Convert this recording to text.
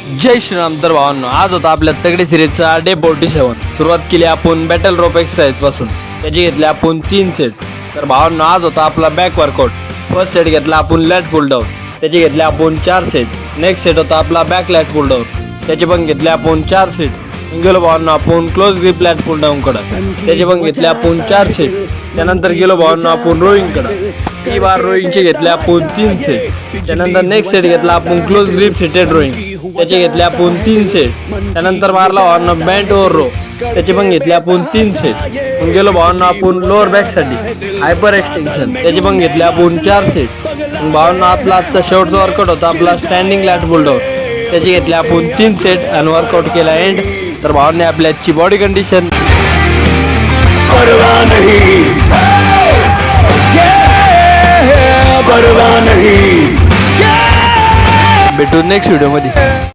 जय श्रीराम. तर भावांनो, आज होता आपल्या तगडे सिरीजचा डे 47. सुरुवात केली आपण बॅटल रोप एक्सरसाइज पासून. त्याचे घेतले आपण 3 सेट. तर भावांनो, आज होता आपला बॅक वर्कआउट. फर्स्ट सेट घेतला आपण लॅट पुल डाऊन, त्याचे घेतले आपण 4 सेट. नेक्स्ट सेट होता आपला बॅक लॅट पुल डाऊन, त्याचे पण घेतले आपण 4 सेट. गेलो भावांनो आपण क्लोज ग्रिप लॅट पुल डाऊन कडे, त्याचे पण घेतले आपण 4 सेट. त्यानंतर गेलो भावांनो आपण रोईंग कडे, ती बार रोईंगचे घेतले आपण 3 सेट. त्यानंतर नेक्स्ट सेट घेतला आपण क्लोज ग्रिप सिटेड रोईंग, त्याचे घेतले आपण 3 सेट. त्यानंतर मारला भावांनो बँट ओव्हर रो, त्याचे पण घेतले आपण 3 सेट. गेलो भावांनो आपण लोअर बॅक साठी हायपर एक्सटेन्शन, त्याचे पण घेतले आपण 4 सेट. भावांनो, आपला आजचा शेवटचा वर्कआउट होता आपला स्टँडिंग लॅट पुल डाऊन, त्याचे घेतले आपण 3 सेट आणि वर्कआउट केला एंड. तर भावांनी आपल्या आजची बॉडी कंडिशन परवाह नहीं, परवाह नहीं. भेटू नेक्स्ट व्हिडिओ मध्ये.